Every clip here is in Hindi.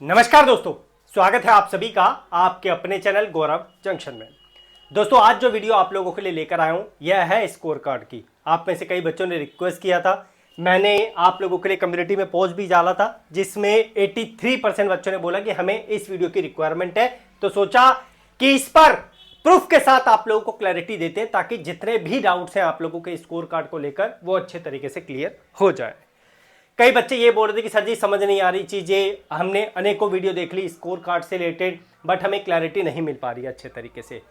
नमस्कार दोस्तों, स्वागत है आप सभी का आपके अपने चैनल गौरव जंक्शन में। दोस्तों आज जो वीडियो आप लोगों के लिए लेकर आया हूं यह है स्कोर कार्ड की। आप में से कई बच्चों ने रिक्वेस्ट किया था, मैंने आप लोगों के लिए कम्युनिटी में पोस्ट भी डाला था जिसमें 83% बच्चों ने बोला कि हमें इस वीडियो की रिक्वायरमेंट है। तो सोचा कि इस पर प्रूफ के साथ आप लोगों को क्लैरिटी देते हैं ताकि जितने भी डाउट्स हैं आप लोगों के स्कोर कार्ड को लेकर वो अच्छे तरीके से क्लियर हो जाए। कई बच्चे ये बोल रहे थे कि सर जी समझ नहीं आ रही चीज़ें, हमने अनेकों वीडियो देख ली स्कोर कार्ड से रिलेटेड बट हमें क्लैरिटी नहीं मिल पा रही है अच्छे तरीके से।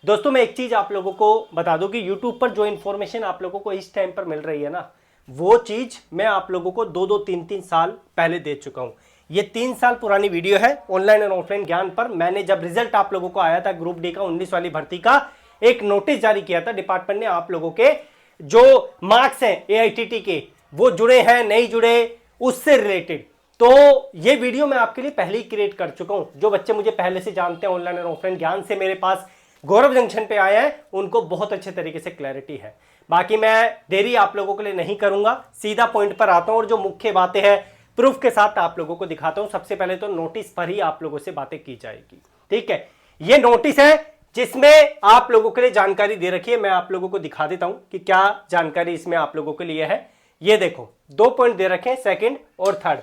दोस्तों मैं एक चीज़ आप लोगों को बता दूं कि यूट्यूब पर जो इन्फॉर्मेशन आप लोगों को इस टाइम पर मिल रही है ना, वो चीज़ मैं आप लोगों को 2-2, 3-3 साल पहले दे चुका हूँ। ये 3 साल पुरानी वीडियो है ऑनलाइन और ऑफलाइन ज्ञान पर। मैंने जब रिजल्ट आप लोगों को आया था ग्रुप डी का 19 वाली भर्ती का, एक नोटिस जारी किया था डिपार्टमेंट ने, आप लोगों के जो मार्क्स हैं AITT के वो जुड़े हैं नहीं जुड़े उससे रिलेटेड। तो ये वीडियो मैं आपके लिए पहले ही क्रिएट कर चुका हूं। जो बच्चे मुझे पहले से जानते हैं ऑनलाइन और ऑफलाइन ज्ञान से मेरे पास गौरव जंक्शन पे आए हैं उनको बहुत अच्छे तरीके से क्लैरिटी है। बाकी मैं देरी आप लोगों के लिए नहीं करूंगा, सीधा पॉइंट पर आता हूं और जो मुख्य बातें हैं प्रूफ के साथ आप लोगों को दिखाता हूं। सबसे पहले तो नोटिस पर ही आप लोगों से बातें की जाएगी, ठीक है। ये नोटिस है जिसमें आप लोगों के लिए जानकारी दे रखी है। मैं आप लोगों को दिखा देता हूं कि क्या जानकारी इसमें आप लोगों के लिए है। ये देखो 2 पॉइंट दे रखे हैं, सेकंड और थर्ड।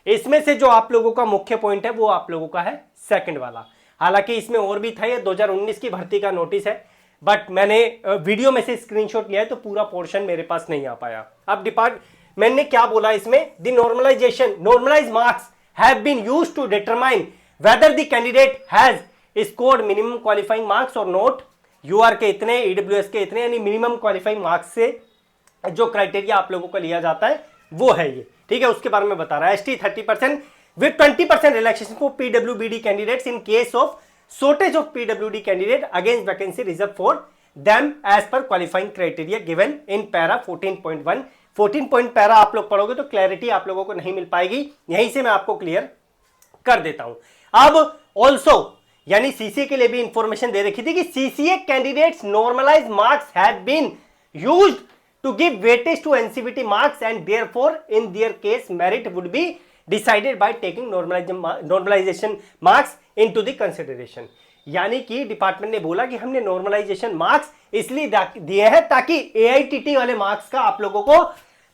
इसमें से जो आप लोगों का मुख्य पॉइंट है वो आप लोगों का है सेकंड वाला। हालांकि इसमें और भी था, ये 2019 की भर्ती का नोटिस है बट मैंने वीडियो में से स्क्रीनशॉट लिया है तो पूरा पोर्शन मेरे पास नहीं आ पाया। अब डिपार्टमेंट ने क्या बोला इसमें, the normalise marks have been used to determine whether the candidate has scored minimum qualifying marks और नॉट। यूआर के इतने, EWS के इतने, यानी मिनिमम क्वालिफाइंग मार्क्स से जो क्राइटेरिया आप लोगों को लिया जाता है वो है ये, ठीक है। उसके बारे में बता रहा है। ST 30% with 20% relaxation for PWD candidates in case of shortage of PWD candidate against vacancy reserve for them as per qualifying criteria given in para 14.1। 14 point para आप लोग पढ़ोगे तो क्लैरिटी आप लोगों को नहीं मिल पाएगी, यहीं से मैं आपको क्लियर कर देता हूं। अब ऑल्सो यानी CCA के लिए भी इंफॉर्मेशन दे रखी थी कि CCA candidates normalise marks have been used to give weightage to NCVT marks and therefore in their case merit would be decided by taking normalization marks into the consideration। यानी कि डिपार्टमेंट ने बोला कि हमने नॉर्मलाइजेशन मार्क्स इसलिए दिए हैं ताकि AITT वाले मार्क्स का आप लोगों को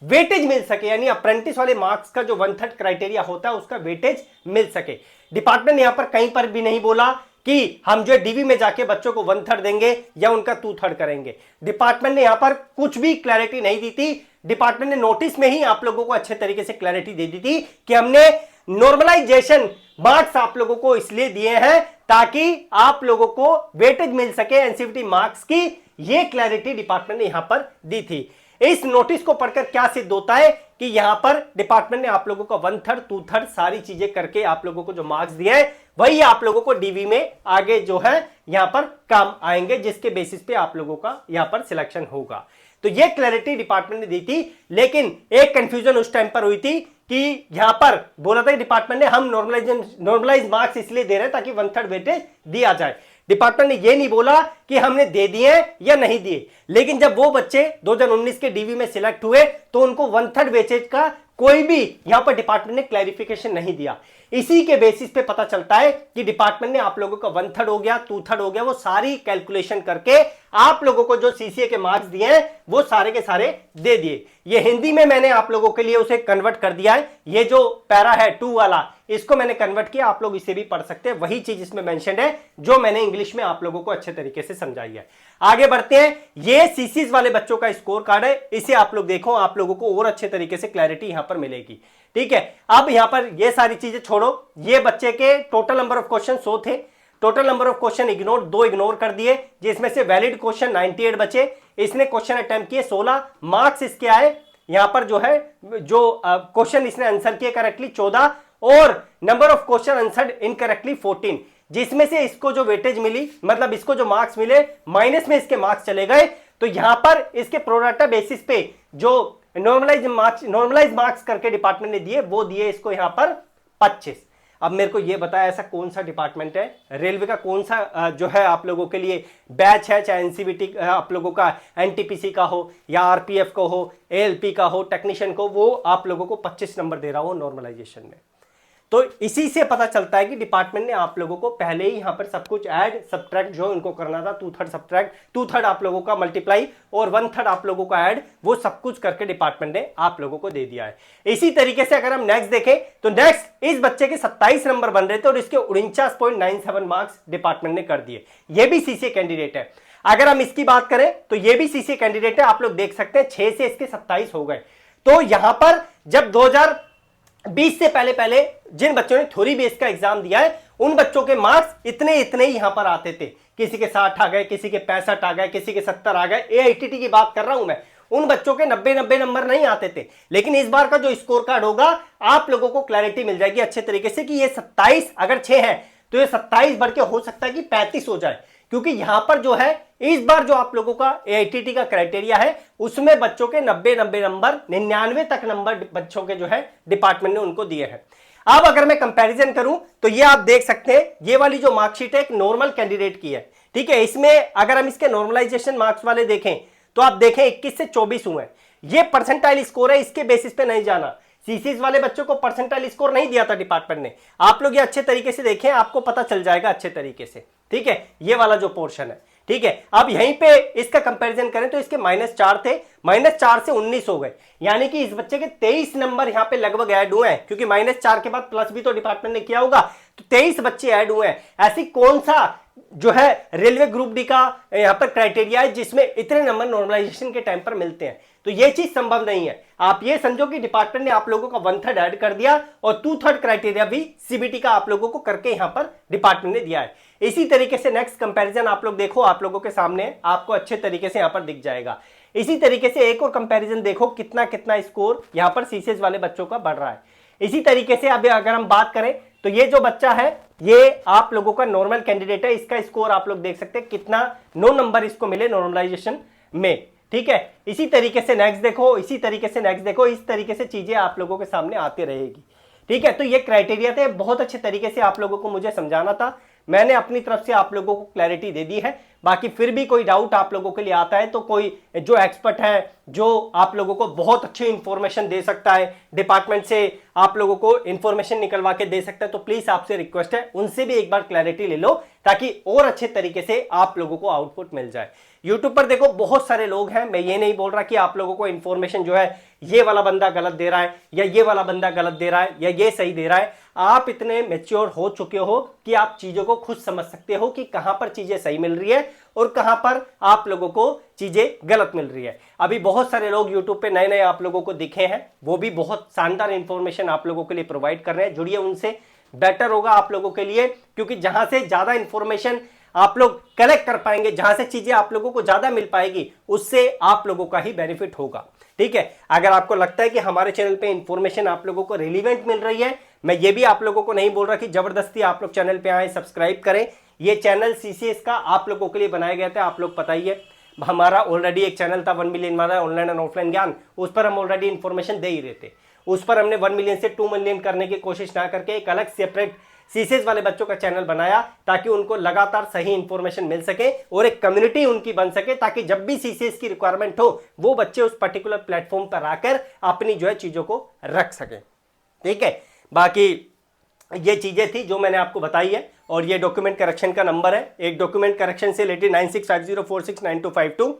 वेटेज मिल सके, यानी अप्रेंटिस वाले मार्क्स का जो 1/3 क्राइटेरिया होता है उसका वेटेज मिल सके। डिपार्टमेंट ने यहां पर कहीं पर भी नहीं बोला कि हम जो DV में जाके बच्चों को 1/3 देंगे या उनका 2/3 करेंगे। डिपार्टमेंट ने यहां पर कुछ भी क्लैरिटी नहीं दी थी। डिपार्टमेंट ने नोटिस में ही आप लोगों को अच्छे तरीके से क्लैरिटी दे दी थी कि हमने नॉर्मलाइजेशन मार्क्स आप लोगों को इसलिए दिए हैं ताकि आप लोगों को वेटेज मिल सके NCVT मार्क्स की। यह क्लैरिटी डिपार्टमेंट ने यहां पर दी थी। इस नोटिस को पढ़कर क्या सिद्ध होता है कि यहां पर डिपार्टमेंट ने आप लोगों को 1/3, 2/3 सारी चीजें करके आप लोगों को जो मार्क्स दिए हैं वही आप लोगों को DV में आगे जो है यहां पर काम आएंगे, जिसके बेसिस पे आप लोगों का यहां पर सिलेक्शन होगा। तो ये क्लैरिटी डिपार्टमेंट ने दी थी, लेकिन एक कंफ्यूजन उस टाइम पर हुई थी कि यहां पर बोला था डिपार्टमेंट ने हम नॉर्मलाइज मार्क्स इसलिए दे रहे हैं ताकि 1/3 वेटेज दिया जाए। डिपार्टमेंट ने यह नहीं बोला कि हमने दे दिए या नहीं दिए, लेकिन जब वो बच्चे 2019 के DV में सिलेक्ट हुए तो उनको 1/3 वेटेज का कोई भी यहां पर डिपार्टमेंट ने क्लैरिफिकेशन नहीं दिया। इसी के बेसिस पे पता चलता है कि डिपार्टमेंट ने आप लोगों का 1/3 हो गया, 2/3 हो गया, वो सारी कैलकुलेशन करके आप लोगों को जो CCA के मार्क्स दिए हैं वो सारे के सारे दे दिए। ये हिंदी में मैंने आप लोगों के लिए उसे कन्वर्ट कर दिया है। ये जो पैरा है 2 वाला इसको मैंने कन्वर्ट किया, आप लोग इसे भी पढ़ सकते हैं। वही चीज इसमें मेंशन है जो मैंने इंग्लिश में आप लोगों को अच्छे तरीके से समझाई है। आगे बढ़ते हैं। ये CCs वाले बच्चों का स्कोर कार्ड है, इसे आप लोग देखो, आप लोगों को और अच्छे तरीके से क्लैरिटी यहां पर मिलेगी, ठीक है। अब यहां पर ये सारी चीजें छोड़ो, ये बच्चे के टोटल नंबर ऑफ क्वेश्चन 100 थे। Total number of question ignore 2 ignore कर दिए, जिसमें से वैलिड क्वेश्चन 98 बचे। इसने क्वेश्चन अटेम्प्ट किए 16, मार्क्स इसके आए यहां पर जो है जो क्वेश्चन इसने आंसर किए करेक्टली 14 और number of question answered incorrectly 14, जिसमें से इसको जो वेटेज मिली मतलब इसको जो मार्क्स मिले माइनस में इसके मार्क्स चले गए। तो यहां पर इसके प्रोराटा बेसिस पे जो नॉर्मलाइज मार्क्स करके डिपार्टमेंट ने दिए वो दिए इसको यहां पर 25। अब मेरे को ये बताया ऐसा कौन सा डिपार्टमेंट है, रेलवे का कौन सा जो है आप लोगों के लिए बैच है, चाहे एनसीवीटी आप लोगों का एनटीपीसी का हो या आरपीएफ का हो, एएलपी का हो, टेक्नीशियन को, वो आप लोगों को 25 नंबर दे रहा हो नॉर्मलाइजेशन में। तो इसी से पता चलता है कि डिपार्टमेंट ने आप लोगों को पहले ही यहां पर सब कुछ ऐड सब्ट्रैक्ट जो इनको करना था, 2/3 सब्ट्रैक्ट, 2/3 आप लोगों का मल्टीप्लाई और 1/3 आप लोगों का ऐड, वो सब कुछ करके डिपार्टमेंट ने आप लोगों को दे दिया है। इसी तरीके से अगर हम नेक्स्ट देखें तो नेक्स्ट इस बच्चे के 27 नंबर बन रहे थे और इसके 49.97 मार्क्स डिपार्टमेंट ने कर दिए। ये भी सीसीए कैंडिडेट है। अगर हम इसकी बात करें तो ये भी सीसीए कैंडिडेट है। आप लोग देख सकते हैं 6 से इसके 27 हो गए। तो यहां पर जब 2020 से पहले जिन बच्चों ने थ्योरी बेस का एग्जाम दिया है उन बच्चों के मार्क्स इतने ही यहां पर आते थे। किसी के 60 आ गए, किसी के 65 आ गए, किसी के 70 आ गए। एआईटीटी की बात कर रहा हूं मैं, उन बच्चों के 90 नंबर नहीं आते थे। लेकिन इस बार का जो स्कोर कार्ड होगा आप लोगों को क्लैरिटी मिल जाएगी अच्छे तरीके से कि ये 27 अगर 6 है तो ये 27 बढ़ के हो सकता है कि 35 हो जाए, क्योंकि यहां पर जो है इस बार जो आप लोगों का एआईटीटी का क्राइटेरिया है उसमें बच्चों के 90 नंबर 99 तक नंबर बच्चों के जो है डिपार्टमेंट ने उनको दिए हैं। अब अगर मैं कंपैरिजन करूं तो ये आप देख सकते हैं, ये वाली जो मार्कशीट है एक नॉर्मल कैंडिडेट की है, ठीक है। इसमें अगर हम इसके नॉर्मलाइजेशन मार्क्स वाले देखें तो आप देखें 21 से 24 हुए। ये परसेंटाइल स्कोर है, इसके बेसिस पे नहीं जाना। सीसीएस वाले बच्चों को परसेंटाइल स्कोर नहीं दिया था डिपार्टमेंट ने। आप लोग ये अच्छे तरीके से देखें, आपको पता चल जाएगा अच्छे तरीके से, ठीक है। ये वाला जो पोर्शन है, ठीक है। अब यहीं पे इसका कंपैरिजन करें तो इसके -4 थे, -4 से 19 हो गए, यानी कि इस बच्चे के 23 नंबर यहां पे लगभग ऐड हुए हैं, क्योंकि -4 के बाद प्लस भी तो डिपार्टमेंट ने किया होगा, तो 23 बच्चे ऐड हुए हैं। ऐसी कौन सा जो है रेलवे ग्रुप डी का यहां पर क्राइटेरिया है जिसमें इतने नंबर नॉर्मलाइजेशन के टाइम पर मिलते हैं? तो यह चीज संभव नहीं है। आप ये समझो कि डिपार्टमेंट ने आप लोगों का 1/3 ऐड कर दिया और 2/3 क्राइटेरिया भी सीबीटी का आप लोगों को करके यहां पर डिपार्टमेंट ने दिया है। इसी तरीके से नेक्स्ट कंपैरिजन आप लोग देखो, आप लोगों के सामने आपको अच्छे तरीके से यहां पर दिख जाएगा। इसी तरीके से एक और कंपैरिजन देखो, कितना कितना स्कोर यहां पर सीसीएस वाले बच्चों का बढ़ रहा है। इसी तरीके से अभी अगर हम बात करें तो ये जो बच्चा है ये आप लोगों का नॉर्मल कैंडिडेट है, इसका स्कोर आप लोग देख सकते हैं कितना 9 नंबर इसको मिले नॉर्मलाइजेशन में, ठीक है। इसी तरीके से नेक्स्ट देखो, इसी तरीके से नेक्स्ट देखो, इस तरीके से चीजें आप लोगों के सामने आती रहेगी, ठीक है। तो ये क्राइटेरिया थे, बहुत अच्छे तरीके से आप लोगों को मुझे समझाना था, मैंने अपनी तरफ से आप लोगों को क्लैरिटी दे दी है। बाकी फिर भी कोई डाउट आप लोगों के लिए आता है तो कोई जो एक्सपर्ट है, जो आप लोगों को बहुत अच्छी इंफॉर्मेशन दे सकता है, डिपार्टमेंट से आप लोगों को इंफॉर्मेशन निकलवा के दे सकता है, तो प्लीज आपसे रिक्वेस्ट है उनसे भी एक बार क्लैरिटी ले लो ताकि और अच्छे तरीके से आप लोगों को आउटपुट मिल जाए। यूट्यूब पर देखो बहुत सारे लोग हैं, मैं ये नहीं बोल रहा कि आप लोगों को इंफॉर्मेशन जो है ये वाला बंदा गलत दे रहा है या ये वाला बंदा गलत दे रहा है या ये सही दे रहा है। आप इतने मैच्योर हो चुके हो कि आप चीजों को खुद समझ सकते हो कि कहां पर चीजें सही मिल रही है और कहां पर आप लोगों को चीजें गलत मिल रही है। अभी बहुत सारे लोग यूट्यूब पे नए नए आप लोगों को दिखे हैं, वो भी बहुत शानदार इंफॉर्मेशन आप लोगों के लिए प्रोवाइड कर रहे हैं। जुड़िए उनसे, बेटर होगा आप लोगों के लिए, क्योंकि जहां से ज्यादा इंफॉर्मेशन आप लोग कलेक्ट कर पाएंगे, जहां से चीजें आप लोगों को ज्यादा मिल पाएगी, उससे आप लोगों का ही बेनिफिट होगा, ठीक है। अगर आपको लगता है कि हमारे चैनल पे इंफॉर्मेशन आप लोगों को रिलीवेंट मिल रही है, मैं ये भी आप लोगों को नहीं बोल रहा कि जबरदस्ती आप लोग चैनल पे आए, सब्सक्राइब करें। ये चैनल सीसीएस का आप लोगों के लिए बनाया गया था, आप लोग पता ही है। हमारा ऑलरेडी एक चैनल था 1 मिलियन वाला, ऑनलाइन एंड ऑफलाइन ज्ञान, उस पर हम ऑलरेडी इंफॉर्मेशन दे ही रहे थे। उस पर हमने 1 मिलियन से 2 मिलियन करने की कोशिश ना करके एक अलग सेपरेट सीसीएस वाले बच्चों का चैनल बनाया ताकि उनको लगातार सही इंफॉर्मेशन मिल सके और एक कम्युनिटी उनकी बन सके, ताकि जब भी सीसीएस की रिक्वायरमेंट हो वो बच्चे उस पर्टिकुलर प्लेटफॉर्म पर आकर अपनी जो है चीजों को रख सके, ठीक है। बाकी ये चीजें थी जो मैंने आपको बताई है। और ये डॉक्यूमेंट करेक्शन का नंबर है, एक डॉक्यूमेंट करेक्शन से रिलेटेड 9650469252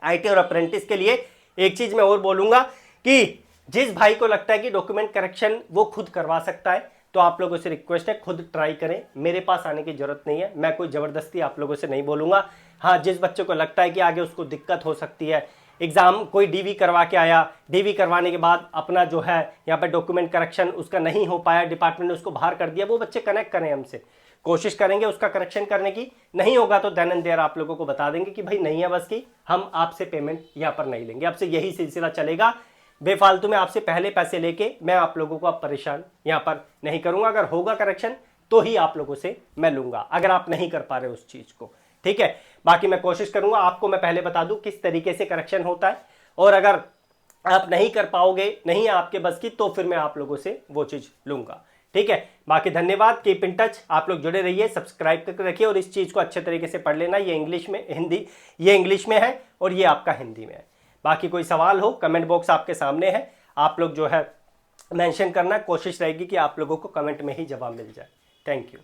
आईटी और अप्रेंटिस के लिए। एक चीज मैं और बोलूंगा कि जिस भाई को लगता है कि डॉक्यूमेंट करेक्शन वो खुद करवा सकता है तो आप लोगों से रिक्वेस्ट है खुद ट्राई करें, मेरे पास आने की जरूरत नहीं है, मैं कोई जबरदस्ती आप लोगों से नहीं बोलूंगा। हाँ, जिस बच्चे को लगता है कि आगे उसको दिक्कत हो सकती है, एग्जाम कोई डीवी करवा के आया, डीवी करवाने के बाद अपना जो है यहाँ पर डॉक्यूमेंट करेक्शन उसका नहीं हो पाया, डिपार्टमेंट ने उसको बाहर कर दिया, वो बच्चे कनेक्ट करें हमसे, कोशिश करेंगे उसका करेक्शन करने की। नहीं होगा तो देन एंड देयर आप लोगों को बता देंगे कि भाई नहीं है बस की, हम आपसे पेमेंट यहाँ पर नहीं लेंगे। आपसे यही सिलसिला चलेगा, बेफालतू में आपसे पहले पैसे लेके मैं आप लोगों को अब परेशान यहाँ पर नहीं करूंगा। अगर होगा करेक्शन तो ही आप लोगों से मैं लूंगा, अगर आप नहीं कर पा रहे उस चीज को, ठीक है। बाकी मैं कोशिश करूंगा आपको मैं पहले बता दूं किस तरीके से करेक्शन होता है, और अगर आप नहीं कर पाओगे, नहीं है आपके बस की, तो फिर मैं आप लोगों से वो चीज लूंगा, ठीक है। बाकी धन्यवाद, कीप इन टच, आप लोग जुड़े रहिए, सब्सक्राइब करके रखिए और इस चीज को अच्छे तरीके से पढ़ लेना। ये इंग्लिश में, हिंदी, ये इंग्लिश में है और ये आपका हिंदी में है। बाकी कोई सवाल हो, कमेंट बॉक्स आपके सामने है, आप लोग जो है मेंशन करना, कोशिश रहेगी कि आप लोगों को कमेंट में ही जवाब मिल जाए। Thank you.